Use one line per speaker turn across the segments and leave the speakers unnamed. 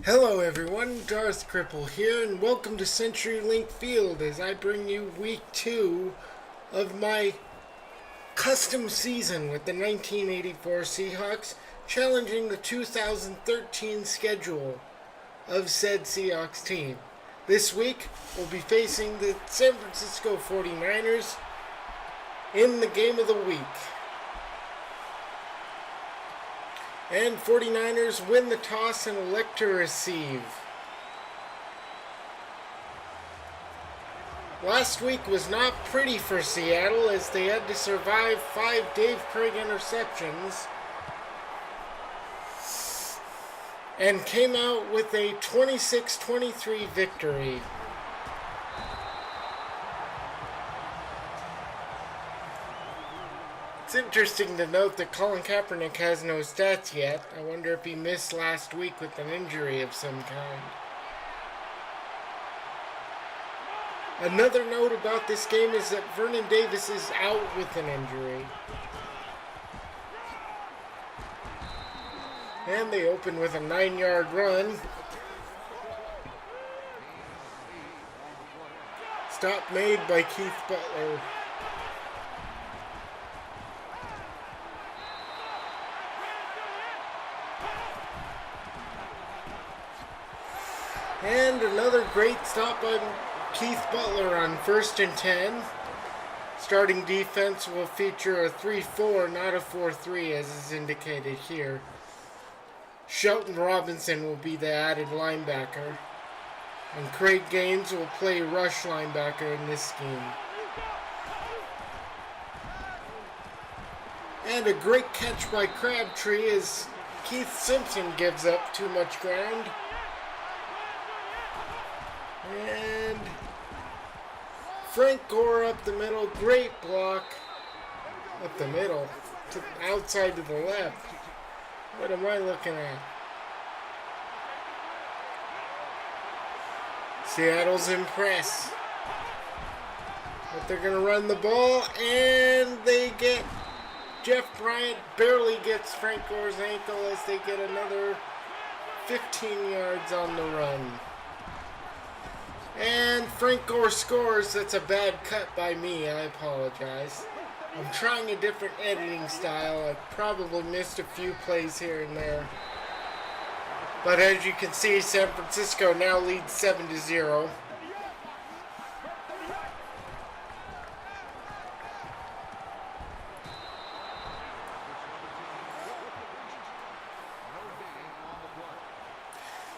Hello everyone, Darth Cripple here, and welcome to CenturyLink Field as I bring you week 2 of my custom season with the 1984 Seahawks, challenging the 2013 schedule of said Seahawks team. This week, we'll be facing the San Francisco 49ers in the game of the week. And 49ers win the toss and elect to receive. Last week was not pretty for Seattle as they had to survive 5 Dave Krieg interceptions and came out with a 26-23 victory. It's interesting to note that Colin Kaepernick has no stats yet. I wonder if he missed last week with an injury of some kind. Another note about this game is that Vernon Davis is out with an injury. And they open with a 9-yard run. Stop made by Keith Butler. And another great stop by Keith Butler on 1st and 10. Starting defense will feature a 3-4, not a 4-3 as is indicated here. Shelton Robinson will be the added linebacker. And Craig Gaines will play rush linebacker in this scheme. And a great catch by Crabtree as Keith Simpson gives up too much ground. And Frank Gore up the middle, great block up the middle, to outside to the left. What am I looking at? Seattle's in press. But they're going to run the ball, and they get Jeff Bryant barely gets Frank Gore's ankle as they get another 15 yards on the run. And Frank Gore scores. That's a bad cut by me. I apologize. I'm trying a different editing style. I probably missed a few plays here and there. But as you can see, San Francisco now leads 7-0.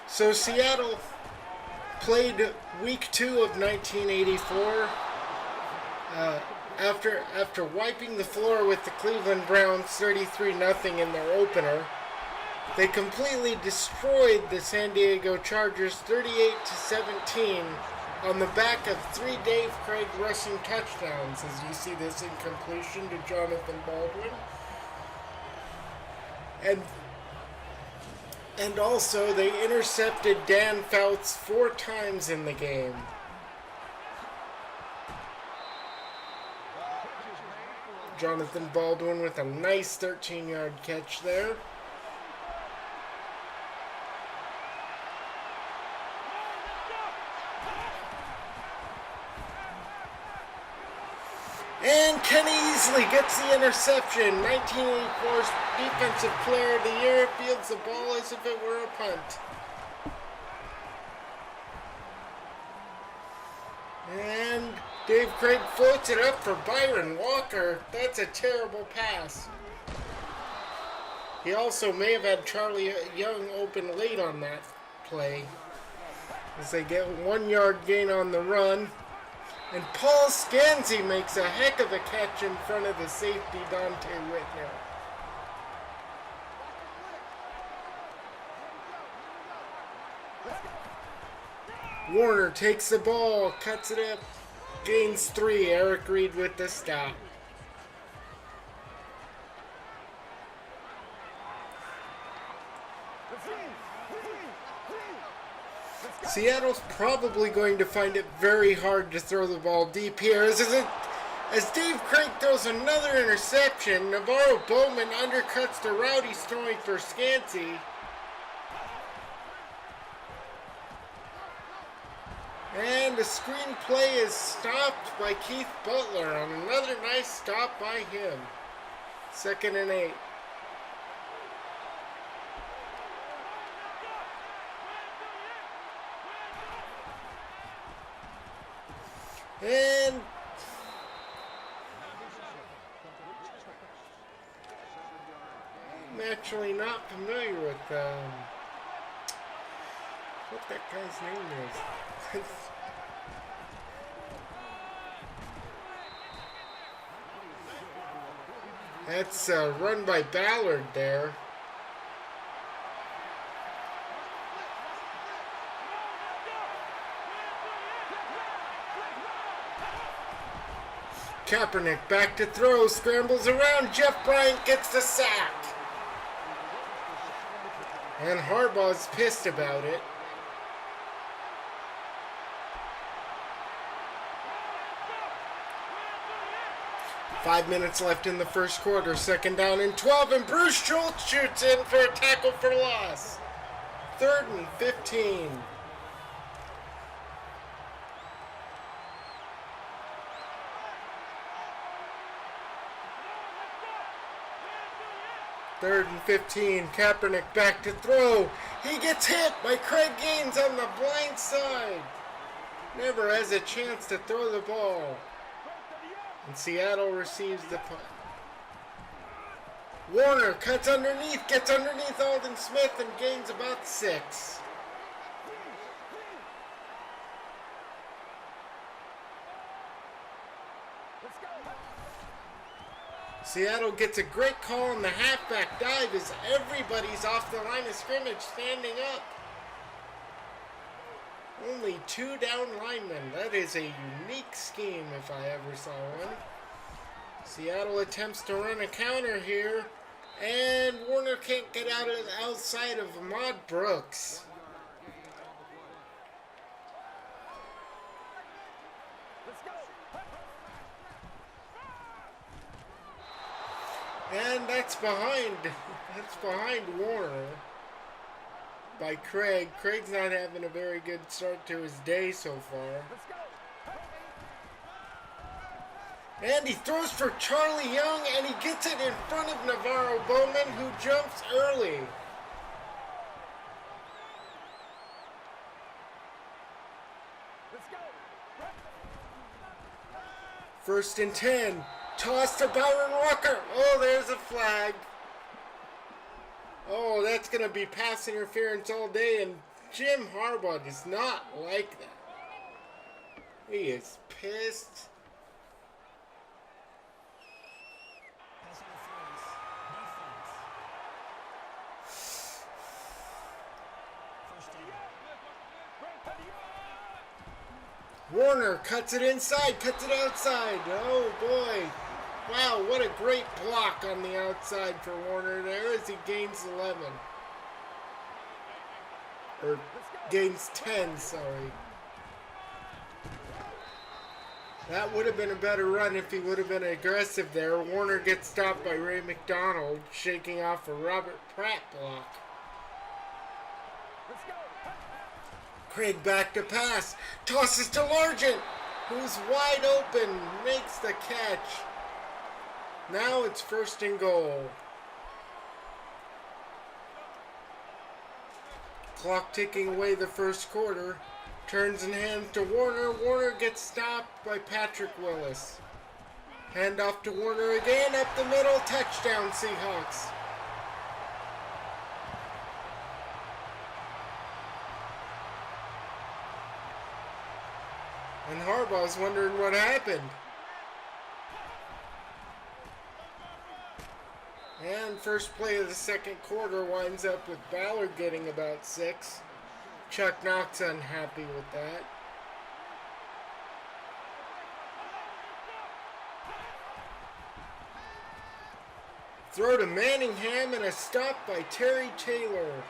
So Seattle played week 2 of 1984 after wiping the floor with the Cleveland Browns 33-0 in their opener. They completely destroyed the San Diego Chargers 38-17 on the back of 3 Dave Krieg rushing touchdowns, as you see this incompletion to Jonathan Baldwin. And also, they intercepted Dan Fouts 4 times in the game. Jonathan Baldwin with a nice 13-yard catch there. And Kenny Easley gets the interception. 1984's Defensive Player of the Year fields the ball as if it were a punt. And Dave Krieg floats it up for Byron Walker. That's a terrible pass. He also may have had Charlie Young open late on that play, as they get 1-yard gain on the run. And Paul Scanzi makes a heck of a catch in front of the safety, Dante Whitner. Warner takes the ball, cuts it up, gains 3. Eric Reed with the stop. Seattle's probably going to find it very hard to throw the ball deep here. As Dave Krieg throws another interception, Navarro Bowman undercuts the route he's throwing for Scanzi. And the screenplay is stopped by Keith Butler on another nice stop by him. 2nd and 8. And I'm actually not familiar with what that guy's name is. That's run by Ballard there. Kaepernick back to throw, scrambles around, Jeff Bryant gets the sack. And Harbaugh's pissed about it. Five minutes left in the first quarter, 2nd down and 12, and Bruce Schultz shoots in for a tackle for loss. 3rd and 15. Third and 15, Kaepernick back to throw. He gets hit by Craig Gaines on the blind side. Never has a chance to throw the ball. And Seattle receives the punt. Warner cuts underneath, gets underneath Alden Smith and gains about 6. Seattle gets a great call on the halfback dive as everybody's off the line of scrimmage standing up. Only 2 down linemen. That is a unique scheme if I ever saw one. Seattle attempts to run a counter here, and Warner can't get out of the outside of Ahmad Brooks. And that's behind Warner by Craig. Craig's not having a very good start to his day so far. And he throws for Charlie Young, and he gets it in front of Navarro Bowman, who jumps early. First and 10. Toss to Byron Rucker. Oh, there's a flag. Oh, that's going to be pass interference all day, and Jim Harbaugh does not like that. He is pissed. Warner cuts it inside, cuts it outside. Oh, boy. Wow, what a great block on the outside for Warner there as he gains 11. Or gains 10, sorry. That would have been a better run if he would have been aggressive there. Warner gets stopped by Ray McDonald, shaking off a Robert Pratt block. Craig back to pass. Tosses to Largent, who's wide open, makes the catch. Now it's 1st and goal. Clock ticking away the first quarter. Turns and hands to Warner. Warner gets stopped by Patrick Willis. Hand off to Warner again, up the middle. Touchdown, Seahawks. And Harbaugh's wondering what happened. And first play of the second quarter winds up with Ballard getting about 6. Chuck Knox unhappy with that. Throw to Manningham and a stop by Terry Taylor.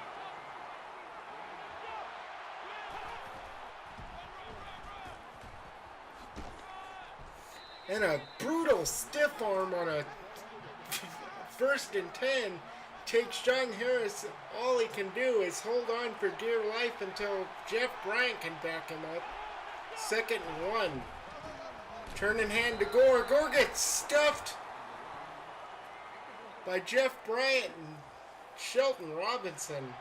And a brutal stiff arm on a 1st and 10 takes John Harris. All he can do is hold on for dear life until Jeff Bryant can back him up. 2nd and 1. Turn in hand to Gore. Gore gets stuffed by Jeff Bryant and Shelton Robinson.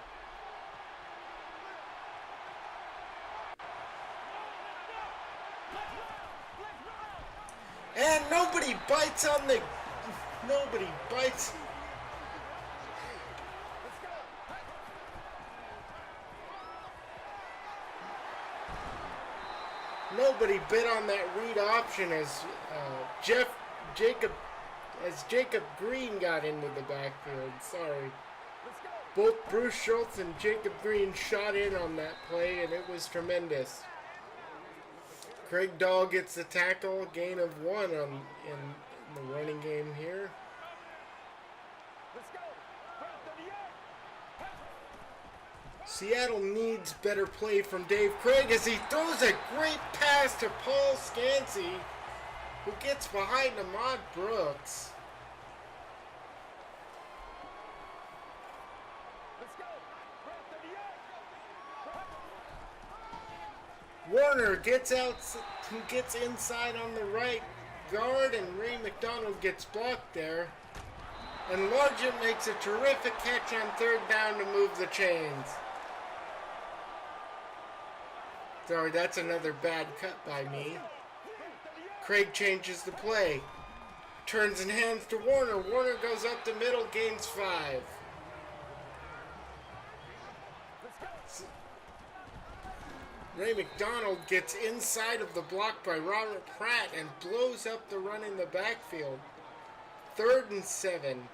And nobody bites on the... Nobody bites... Nobody bit on that read option as Jacob Green got into the backfield. Sorry. Both Bruce Schultz and Jacob Green shot in on that play, and it was tremendous. Craig Dahl gets the tackle, gain of 1 in the running game here. Seattle needs better play from Dave Krieg as he throws a great pass to Paul Scansey, who gets behind Ahmad Brooks. Warner gets inside on the right guard, and Ray McDonald gets blocked there. And Largent makes a terrific catch on 3rd down to move the chains. Sorry, that's another bad cut by me. Craig changes the play. Turns and hands to Warner. Warner goes up the middle, gains 5. Ray McDonald gets inside of the block by Robert Pratt and blows up the run in the backfield. 3rd and 7.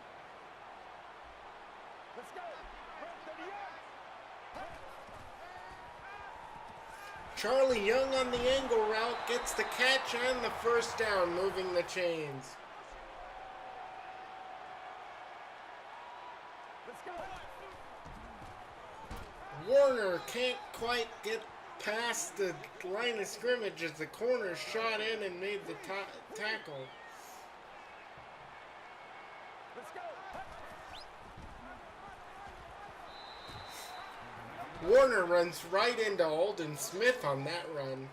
Charlie Young on the angle route gets the catch and the 1st down, moving the chains. Warner can't quite get past the line of scrimmage as the corner shot in and made the tackle. Warner runs right into Alden Smith on that run.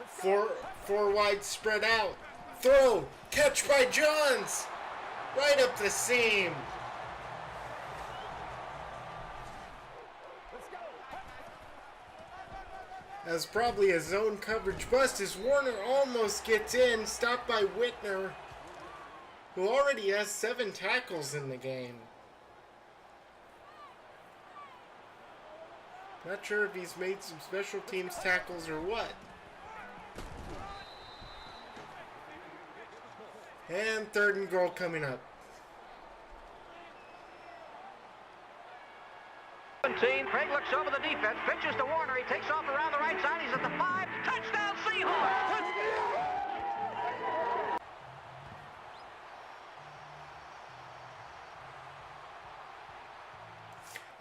Four wide spread out. Throw. Catch by Johns. Right up the seam. That's probably a zone coverage bust as Warner almost gets in. Stopped by Whitner, who already has 7 tackles in the game. Not sure if he's made some special teams tackles or what. And 3rd and goal coming up.
17. Craig looks over the defense, pitches to Warner. He takes off around the right side. He's at the 5. Touchdown, Seahawks! Touchdown!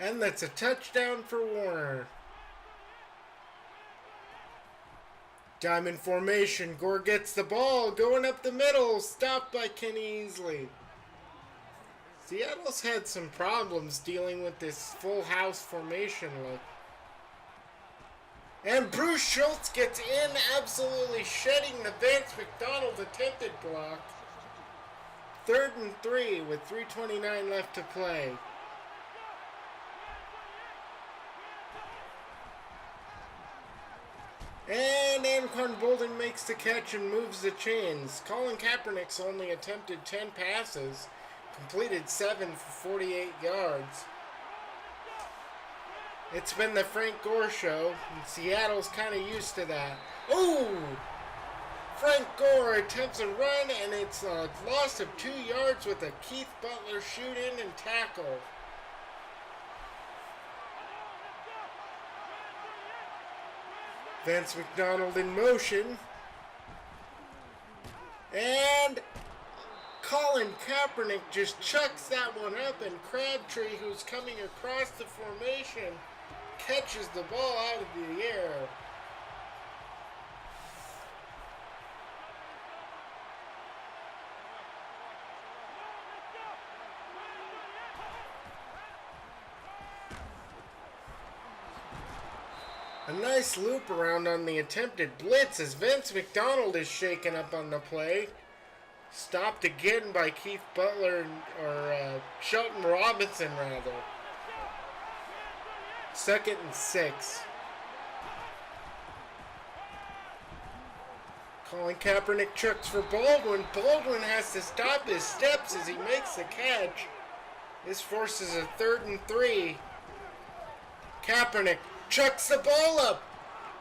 And that's a touchdown for Warner. Diamond formation. Gore gets the ball. Going up the middle. Stopped by Kenny Easley. Seattle's had some problems dealing with this full house formation look. And Bruce Schultz gets in, absolutely shedding the Vance McDonald attempted block. 3rd and 3 with 3:29 left to play. And Anquan Bolden makes the catch and moves the chains. Colin Kaepernick's only attempted 10 passes, completed 7 for 48 yards. It's been the Frank Gore show, and Seattle's kind of used to that. Ooh! Frank Gore attempts a run, and it's a loss of 2 yards with a Keith Butler shoot in and tackle. Vance McDonald in motion. And Colin Kaepernick just chucks that one up, and Crabtree, who's coming across the formation, catches the ball out of the air. A nice loop around on the attempted blitz as Vince McDonald is shaken up on the play. Stopped again by Keith Butler, or Shelton Robinson rather. 2nd and 6. Colin Kaepernick chucks for Baldwin. Baldwin has to stop his steps as he makes the catch. This forces a 3rd and 3. Kaepernick chucks the ball up.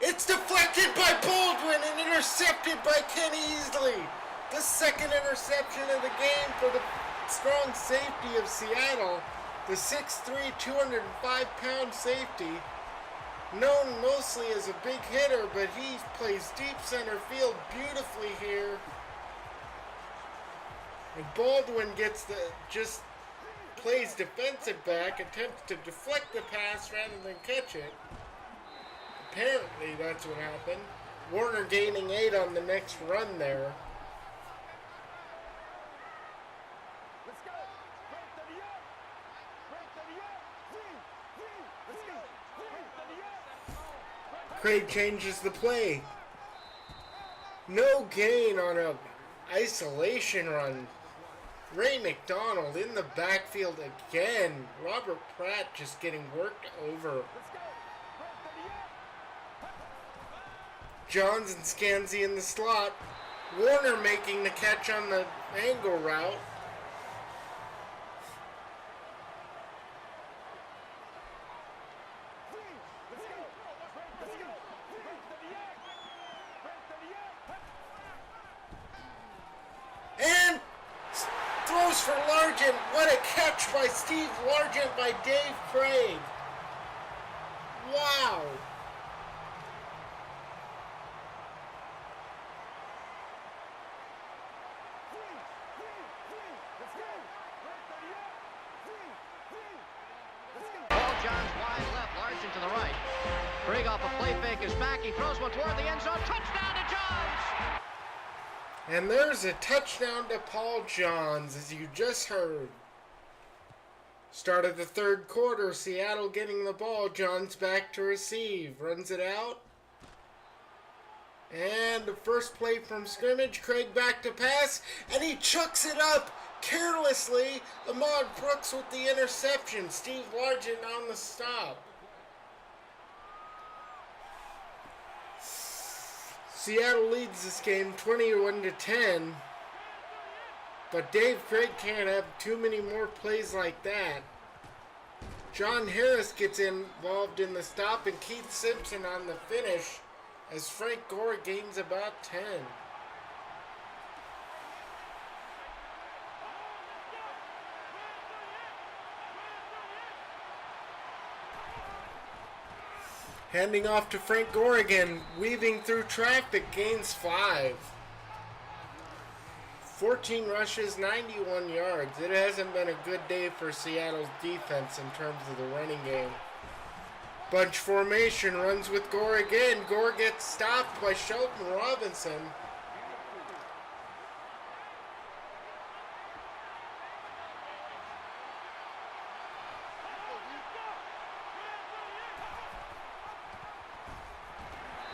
It's deflected by Baldwin and intercepted by Ken Easley. The 2nd interception of the game for the strong safety of Seattle. The 6'3", 205-pound safety. Known mostly as a big hitter, but he plays deep center field beautifully here. And Baldwin just plays defensive back, attempts to deflect the pass rather than catch it. Apparently that's what happened. Warner gaining 8 on the next run there. Krieg changes the play. No gain on a isolation run. Ray McDonald in the backfield again. Robert Pratt just getting worked over. Johns and Scansy in the slot. Warner making the catch on the angle route. And throws for Largent. What a catch by Steve Largent by Dave Krieg. Wow.
Johns wide left, Larson to the right. Krieg off a play fake is back. He throws one toward the end zone. Touchdown to Johns!
And there's a touchdown to Paul Johns, as you just heard. Start of the 3rd quarter, Seattle getting the ball. Johns back to receive. Runs it out. And the first play from scrimmage. Krieg back to pass. And he chucks it up carelessly. Ahmad Brooks with the interception. Steve Largent on the stop. Seattle leads this game 21-10, but Dave Krieg can't have too many more plays like that. John Harris gets involved in the stop and Keith Simpson on the finish as Frank Gore gains about 10. Handing off to Frank Gore again, weaving through traffic, gains 5. 14 rushes, 91 yards. It hasn't been a good day for Seattle's defense in terms of the running game. Bunch formation, runs with Gore again. Gore gets stopped by Shelton Robinson.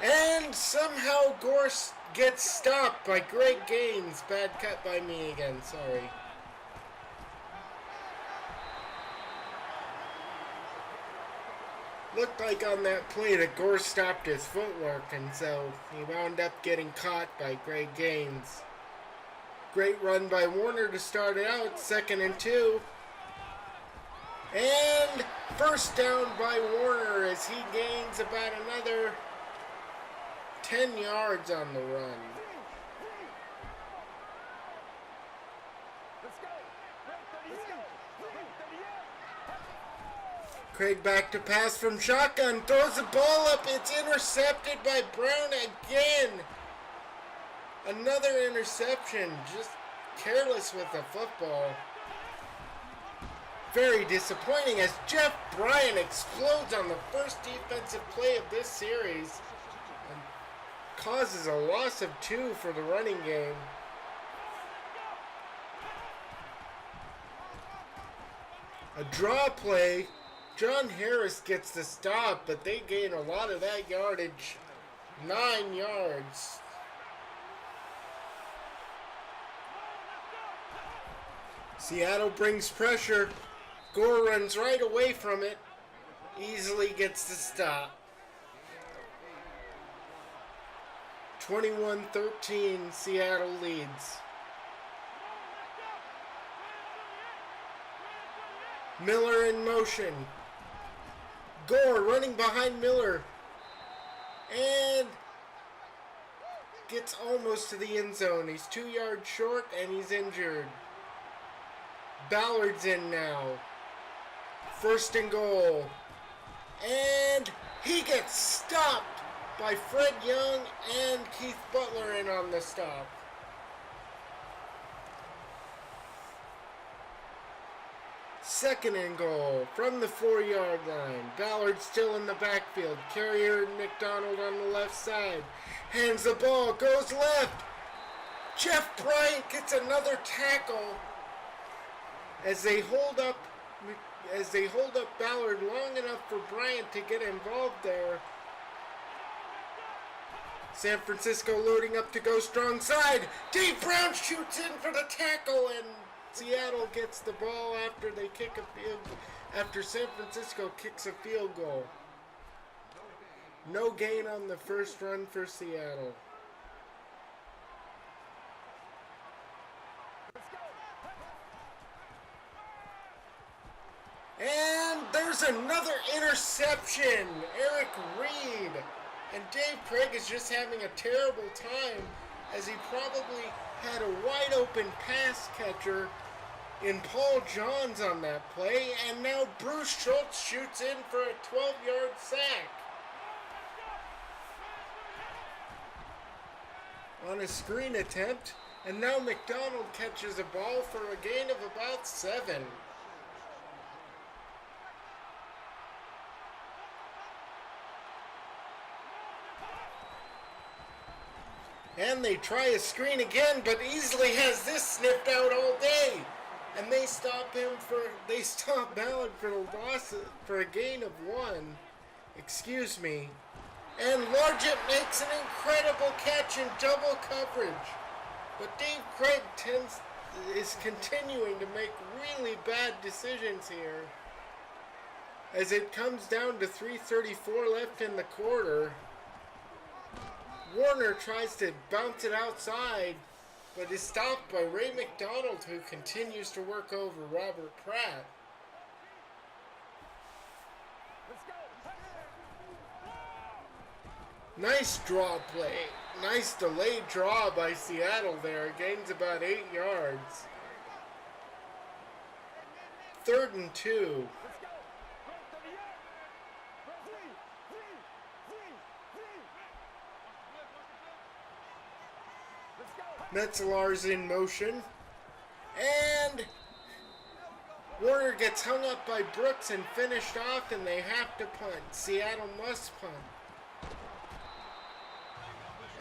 And somehow Gore gets stopped by Greg Gaines. Bad cut by me again, sorry. Looked like on that play that Gore stopped his footwork, and so he wound up getting caught by Greg Gaines. Great run by Warner to start it out, 2nd and 2. And first down by Warner as he gains about another 10 yards on the run. Krieg back to pass from shotgun, throws the ball up, it's intercepted by Brown again. Another interception, just careless with the football. Very disappointing as Jeff Bryant explodes on the first defensive play of this series and causes a loss of 2 for the running game. A draw play. John Harris gets the stop, but they gain a lot of that yardage. 9 yards. Seattle brings pressure. Gore runs right away from it. Easily gets the stop. 21-13, Seattle leads. Miller in motion. Gore running behind Miller. And gets almost to the end zone. He's 2 yards short and he's injured. Ballard's in now. 1st and goal. And he gets stopped by Fred Young and Keith Butler in on the stop. Second and goal from the 4-yard line. Ballard still in the backfield. Carrier and McDonald on the left side. Hands the ball, goes left. Jeff Bryant gets another tackle as they hold up Ballard long enough for Bryant to get involved there. San Francisco loading up to go strong side. Dave Brown shoots in for the tackle, and Seattle gets the ball after San Francisco kicks a field goal. No gain on the first run for Seattle. And there's another interception. Eric Reed. And Dave Krieg is just having a terrible time as he probably had a wide open pass catcher in Paul Johns on that play. And now Bruce Schultz shoots in for a 12-yard sack on a screen attempt. And now McDonald catches a ball for a gain of about 7. And they try a screen again, but Easley has this sniffed out all day. And they stop Ballard for the loss, for a gain of 1. Excuse me. And Largent makes an incredible catch in double coverage. But Dave Krieg is continuing to make really bad decisions here. As it comes down to 3:34 left in the quarter. Warner tries to bounce it outside, but is stopped by Ray McDonald, who continues to work over Robert Pratt. Nice draw play. Nice delayed draw by Seattle there. Gains about 8 yards. 3rd and 2. Metzlar's in motion. And Warner gets hung up by Brooks and finished off, and they have to punt. Seattle must punt.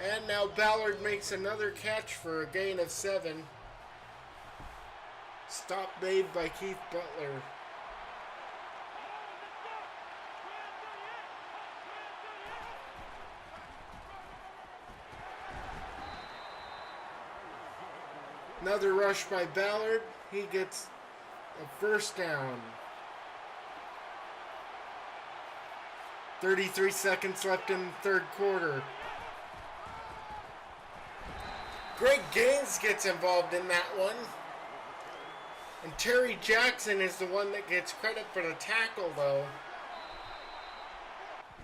And now Ballard makes another catch for a gain of 7. Stop made by Keith Butler. Another rush by Ballard. He gets a 1st down. 33 seconds left in the 3rd quarter. Greg Gaines gets involved in that one. And Terry Jackson is the one that gets credit for the tackle, though.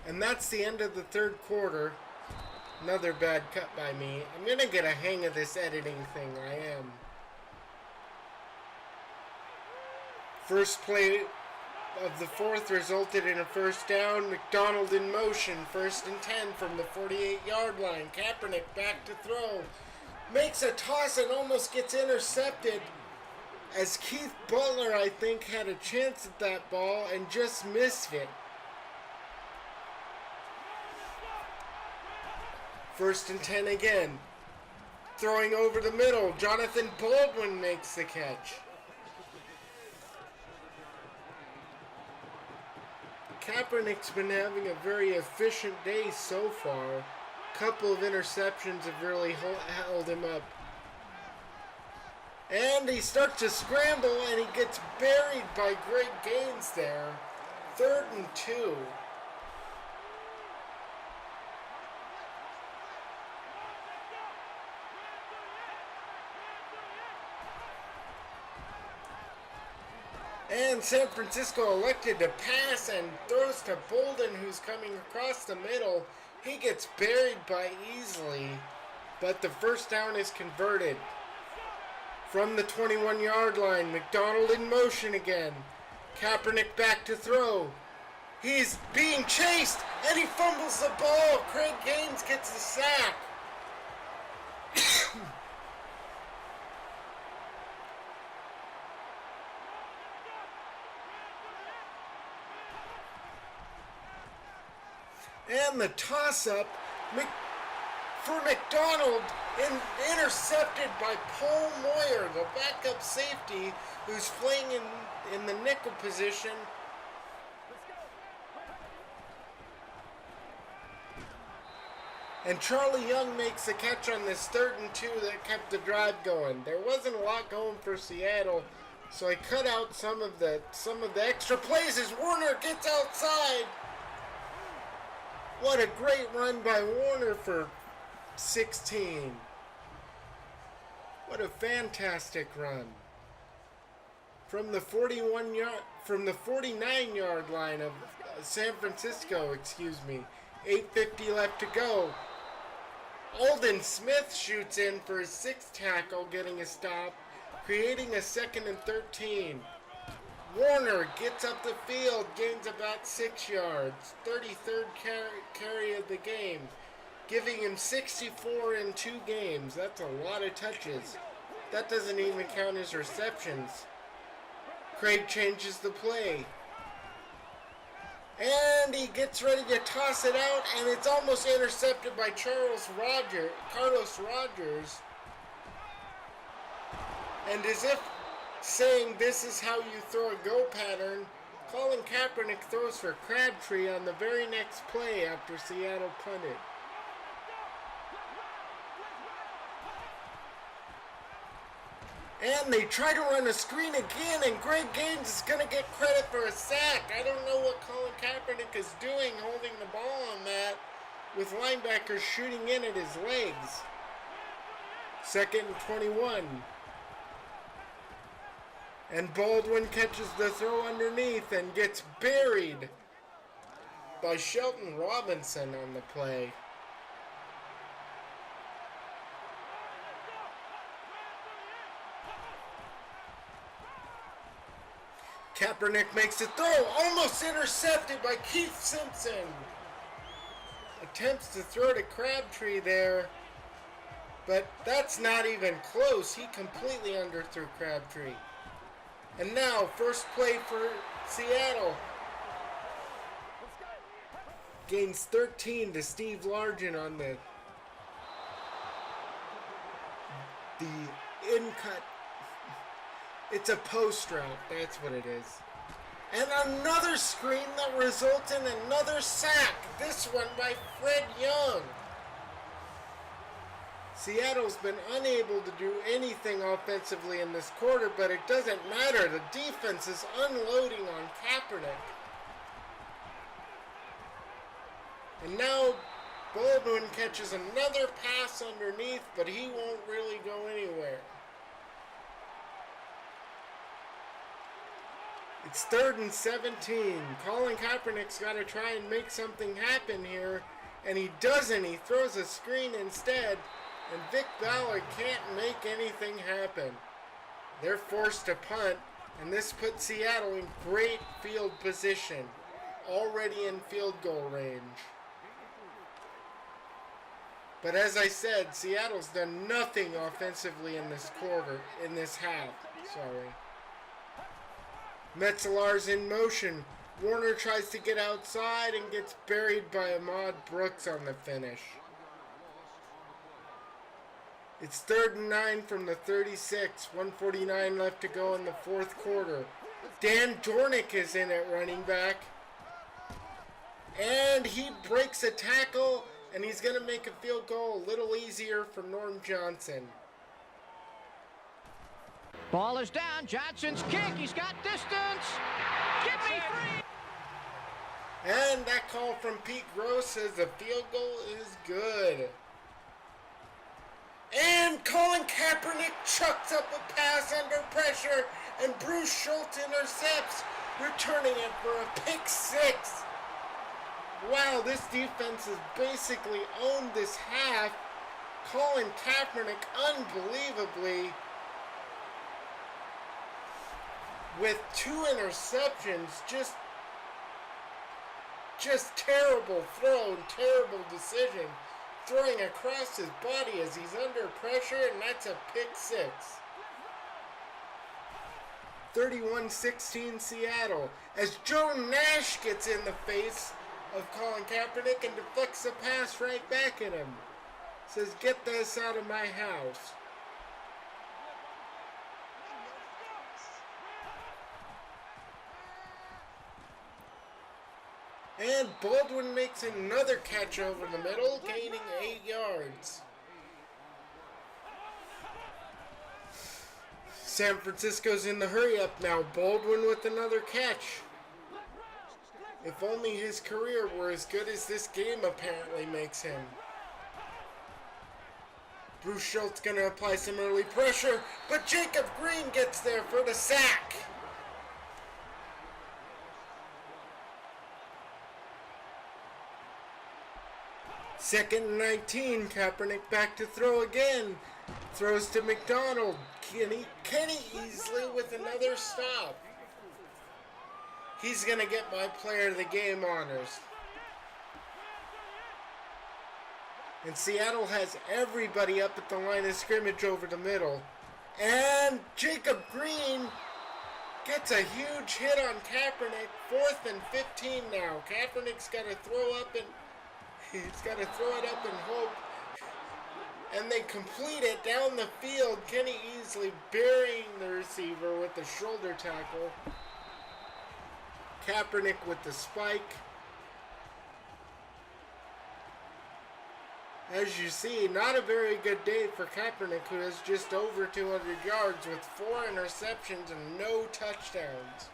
And that's the end of the 3rd quarter. Another bad cut by me. I'm going to get a hang of this editing thing. I am. First play of the 4th resulted in a 1st down. McDonald in motion. 1st and 10 from the 48-yard line. Kaepernick back to throw. Makes a toss and almost gets intercepted. As Keith Butler, I think, had a chance at that ball and just missed it. 1st and 10 again. Throwing over the middle. Jonathan Baldwin makes the catch. Kaepernick's been having a very efficient day so far. Couple of interceptions have really held him up. And he starts to scramble and he gets buried by great gains there. 3rd and 2. And San Francisco elected to pass and throws to Bolden, who's coming across the middle. He gets buried by easily, but the first down is converted. From the 21-yard line, McDonald in motion again. Kaepernick back to throw. He's being chased, and he fumbles the ball. Craig Gaines gets the sack. And the toss-up for McDonald, intercepted by Paul Moyer, the backup safety, who's playing in the nickel position. And Charlie Young makes the catch on this 3rd and 2 that kept the drive going. There wasn't a lot going for Seattle, so I cut out some of the extra plays as Warner gets outside. What a great run by Warner for 16. What a fantastic run. From the 49-yard line of San Francisco, 8:50 left to go. Aldon Smith shoots in for his 6th tackle, getting a stop, creating a 2nd and 13. Warner gets up the field, gains about 6 yards, 33rd carry of the game, giving him 64 in 2 games. That's a lot of touches. That doesn't even count his receptions. Craig changes the play. And he gets ready to toss it out, and it's almost intercepted by Carlos Rogers. And as if saying this is how you throw a go pattern, Colin Kaepernick throws for Crabtree on the very next play after Seattle punted. And they try to run a screen again, and Greg Gaines is going to get credit for a sack. I don't know what Colin Kaepernick is doing holding the ball on that, with linebackers shooting in at his legs. 2nd and 21. And Baldwin catches the throw underneath and gets buried by Shelton Robinson on the play. Kaepernick makes a throw, almost intercepted by Keith Simpson. Attempts to throw to Crabtree there, but that's not even close. He completely underthrew Crabtree. And now, first play for Seattle. Gains 13 to Steve Largent on the in-cut. It's a post route, that's what it is. And another screen that results in another sack. This one by Fred Young. Seattle's been unable to do anything offensively in this quarter, but it doesn't matter. The defense is unloading on Kaepernick. And now Baldwin catches another pass underneath, but he won't really go anywhere. It's 3rd and 17. Colin Kaepernick's got to try and make something happen here, and he doesn't. He throws a screen instead. And Vic Ballard can't make anything happen. They're forced to punt, and this puts Seattle in great field position, already in field goal range. But as I said, Seattle's done nothing offensively in this half. Metzelar's in motion. Warner tries to get outside and gets buried by Ahmad Brooks on the finish. It's 3rd and 9 from the 36. 1:49 left to go in the 4th quarter. Dan Dornick is in at running back. And he breaks a tackle, and he's going to make a field goal a little easier for Norm Johnson.
Ball is down. Johnson's kick. He's got distance. Give me three.
And that call from Pete Gross says the field goal is good. And Colin Kaepernick chucks up a pass under pressure, and Bruce Schultz intercepts, returning it for a pick six. Wow, this defense has basically owned this half. Colin Kaepernick, unbelievably, with 2 interceptions, just terrible throw and terrible decision. Throwing across his body as he's under pressure, and that's a pick six. 31-16 Seattle, as Joe Nash gets in the face of Colin Kaepernick and deflects the pass right back at him. Says, "Get this out of my house." And Baldwin makes another catch over the middle, gaining 8 yards. San Francisco's in the hurry-up now. Baldwin with another catch. If only his career were as good as this game apparently makes him. Bruce Schultz going to apply some early pressure, but Jacob Green gets there for the sack. Second and 19, Kaepernick back to throw again. Throws to McDonald. Kenny Easley with another stop. He's going to get my player of the game honors. And Seattle has everybody up at the line of scrimmage over the middle. And Jacob Green gets a huge hit on Kaepernick. 4th and 15 now. Kaepernick's got to throw up and he's got to throw it up and hope. And they complete it down the field. Kenny Easley burying the receiver with the shoulder tackle. Kaepernick with the spike. As you see, not a very good day for Kaepernick, who has just over 200 yards with 4 interceptions and no touchdowns.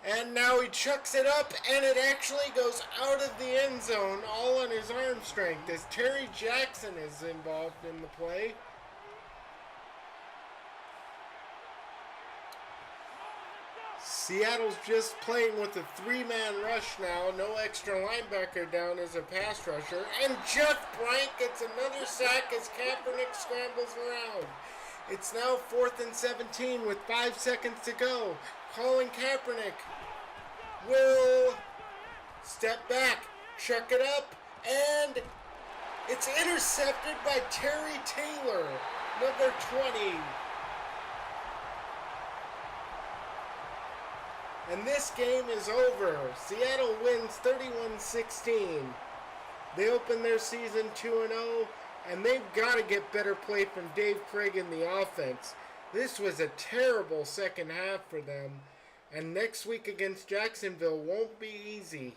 And now he chucks it up, and it actually goes out of the end zone, all on his arm strength, as Terry Jackson is involved in the play. Seattle's just playing with a 3-man rush now. No extra linebacker down as a pass rusher. And Jeff Bryant gets another sack as Kaepernick scrambles around. It's now 4th and 17 with 5 seconds to go. Colin Kaepernick will step back, chuck it up, and it's intercepted by Terry Taylor, number 20. And this game is over. Seattle wins 31-16. They open their season 2-0, and they've got to get better play from Dave Krieg in the offense. This was a terrible second half for them, and next week against Jacksonville won't be easy.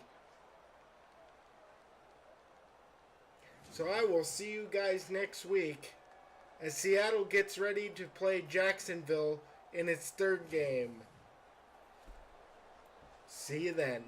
So I will see you guys next week as Seattle gets ready to play Jacksonville in its 3rd game. See you then.